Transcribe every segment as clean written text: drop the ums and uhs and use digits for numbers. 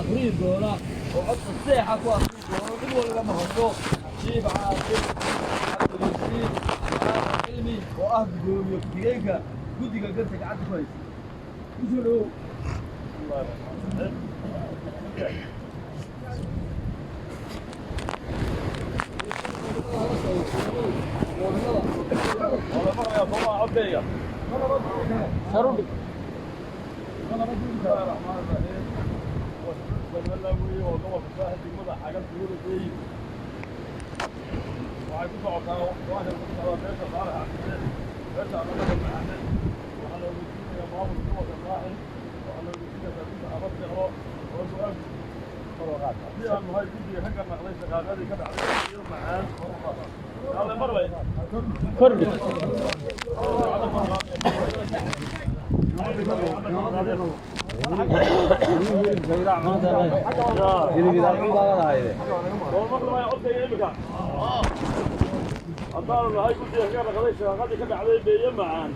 أخرين دولا وعطف السيحة وأخرين دولا من ولا مهندو شيب عاصم عبد الرشيد عبد علمي وأهل جومي وكتيجا جودي قلت قعدت كويس وشنو الله والله مرة يا بابا عبية سرودي أنا رجل بسم الله الرحمن الرحيم والله وقوة فاهد بمضى حاجات تقول فيه وعايزين تعطوا واحد من على بيت الصالح بيت على مدى المحمد وعلى وجودنا يا بابا قوة الراحل وعلى وجودنا تبين أردت أروح وسؤال فروغات في أن هاي جدي حقا مقليش غادي كذا على كثير معان هذا مرة كرد الدار هاي كنت يحكي لك هذا غادي كذا عليه بيوم معان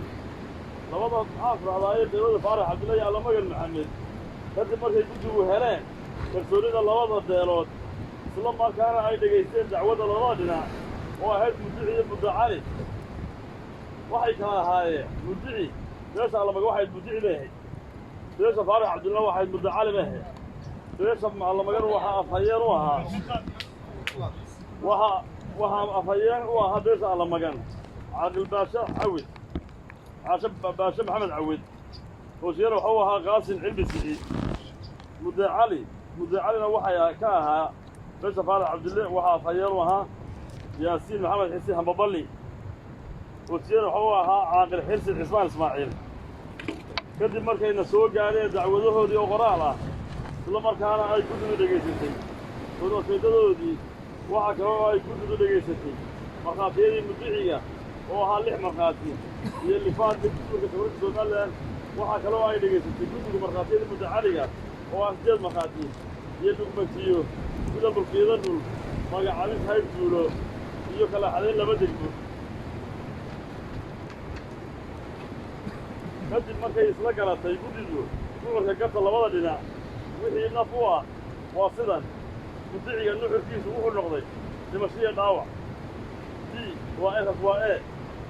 لبضت عافر على ايد ديرود فارح عبد الله على مجد محمد هذا مركي كنت وهلان كرسوليدا لبضت ديرود isla markaana ay dhageysteen dacwada labada dhinac oo ahayd muddici iyo mudacali waxay kala ahaayeen muddici beesha allamaga waxayd muddici leeyahay beesha faarax cabdillah waxayd mudacali leeyahay beesha allamagan waxaa afhayeen u ahaa waxaa afhayeen u ahaa beesha allamagan caaqil baashe cawid baashe maxamed cawid hoosiyana wuxuu ahaa qaasin cilmi siciid mudacalina waxay ka ahaa بس فارح عبد الله وها فيروها ياسين محمد حسين همبلي وسير وها عاقل حرس عثمان اسماعيل كدب markayna soo gaareen dacwadahoodii oo qoraal ah isla markaana ay ku dhageysatay wadadoodii waxa kale oo ay ku dhageysatay markhaatiyadii mudiciga oo ahaa 6 markhaati iyo lifaad dugsiga dowladda Soomaaliland waxa kale oo ay dhageysatay guddiga markhaatiyada mudacaliga oo aan 8 markhaati iyo dugmatiyo sida bulshada dul magacabis hayb duulo iyo kala xadeen laba degmo kadib markay isla garatay guddidu nuxurka gabta labada dhinac wixii naf u ah waa sidan mudiciga nuxurkiisu wuxuu noqday dhimashiya dhaawac b waa eraf waa e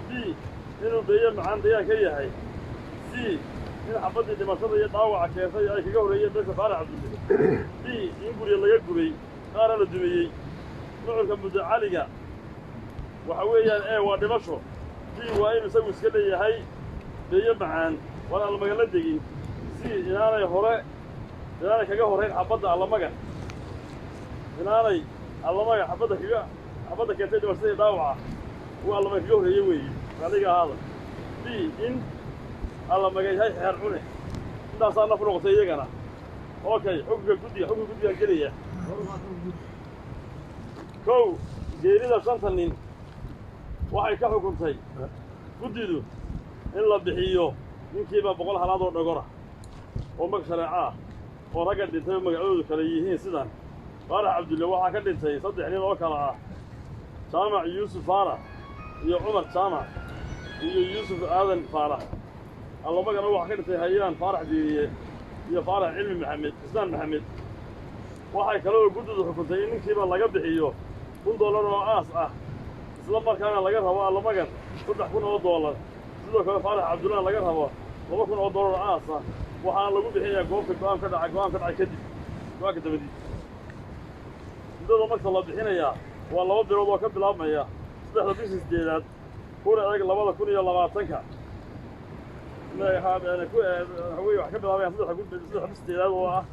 b inuu beeyo macaan dayaan ka yahay c in xabadii dhimashada iyo dhaawaca keentay ay kaga horeeyeen beesha faarax cabdille d in guriga laga gubay qaara la dumiyey nuxurka mudacaliga waxa weeyaan e waa dhimasho d waa inuu isagu iska leeyahay beeyo macaan waan allamagan la degin c inaanay kaga horeyn xabadda allamagan inaanay allamaga xabadda keentay dhimashada iyo dhaawaca uu allamagan kaga horreeye weeye adiga ahaada d in allamaga yahay xeer cune intaasaa naf noqotay iyagana okay xukunka guddiga gelaya kow geerida 5 nin waxay ka xukuntay guddidu in la bixiyo ninkiiba 100 halaad oo dhagora oo mag shareeca ah oo ragga dhintay magacoodu kala yihiin sidan faarax cabdulle waxaa ka dhintay 3 nin oo kala ah jaamac yuusuf faarax iyo cumar jaamac iyo yuusuf aadan faarax allamagana waxaa ka dhintay hayaan faarax diiriye iyo faarax cilmi maxamed xusaan maxamed waxay kale oo guddidu xukuntay in ninkiiba laga bixiyo $1 oo aas ah isla markaana laga rabo allamagan $3,000 oo sidoo kale faarax cabdullaah laga rabo $2,000 oo aas ah waxaana lagu bixinayaa goobta go'aan ka dhacay kadib go'aanka dabadiisa muddada marka la bixinayaa waa 2 bilood oo ka bilaabmaya 3 bishii 8aad kuna eeg 2020ka wax ka bilaabayaan 3 bishii 8aad oo ah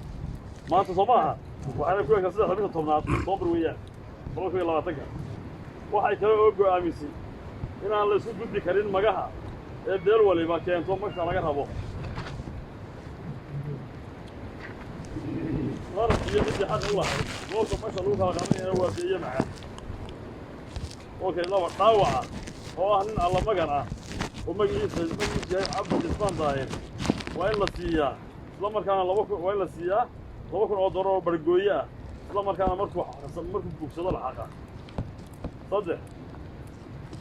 maanta Soomaaliya waxaana ku eegay 3 bishii 10aad Oktoobar weeyaan 2020ka waxay kale oo go'aamisay inaan la isku gudbi karin magaha ee beel waliba keento marka laga rabo marka iyo mid xaq u lahayd goobta marka lagu kala qabanayna waa beeyo macaan okay laba dhaawaca oo ah nin allamagan ah oo magaciisa yahay Cabdi Ismaan Daahir waa in la siiyaa isla markaana waa in la siiyaa $2,000 oo bargooyo ah isla markaana markuu buugsado la xaqa 3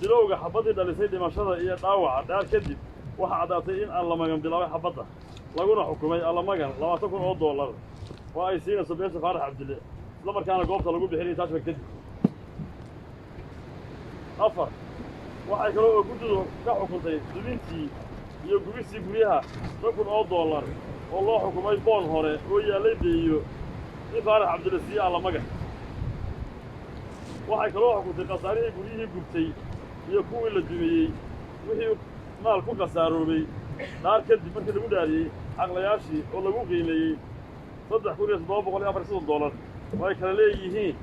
dilowga xabadii dhalisay dhimashada iyo dhaawaca dhaar kadib waxa cadaatay in allamagan bilaabay xabadda laguna xukumay allamagan $20,000 وأي سينا صبيان فارح عبد الله لما كان قوبته لقول بحرية تاشر كذب أفر waxay kaloo guddidu ka xukuntay dubintii iyo gubistii guryaha $1,000 oo loo xukumay boon hore oo yaalay deeyo in Faarax Cabdilasiis alla magac waxay kaloo xukuntay qasaarihii guryihii gubtay iyo kuwii la dumiyey wixii maal ku qasaaroobay dhaar kadib markii lagu dhaariyey caqlayaashii oo lagu qiimeeyey $3,740 way kala leeyihiin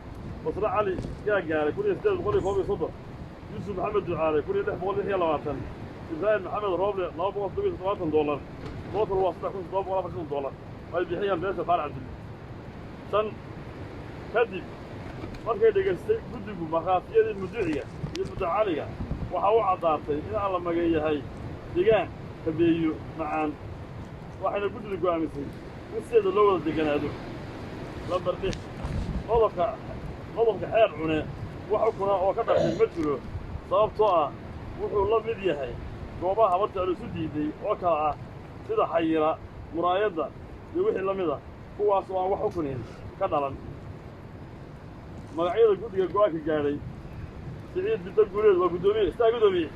Basra Cali gaagaaray $830 يوسف محمد دعاري كل يده بقول لي يلا وطن إبراهيم محمد روبلي لا بقول $7 موتر واسطة كنت $450 هاي بيحيى بيس فارع عبد سن كذب markay dhageystay guddigu maqaafiyada mudiciga iyo mudacaliga waxa uu cadaatay in alla magayahay deegaan kabeeyo macaan waxayna guddigu go'aamisay in sida loo wada deganaado lambar 6 qodobka xeer cune waxa kuna oo ka dhashay ma jiro sababtoo ah wuxuu la mid yahay goobaha horta la isu diiday oo kala ah sida xayira muraayada iyo wixii la mid ah kuwaas oo aan wax xukunin ka dhalan magacyada guddiga go'aanka gaaray Siciid Bidal Guuleed waa gudoomiye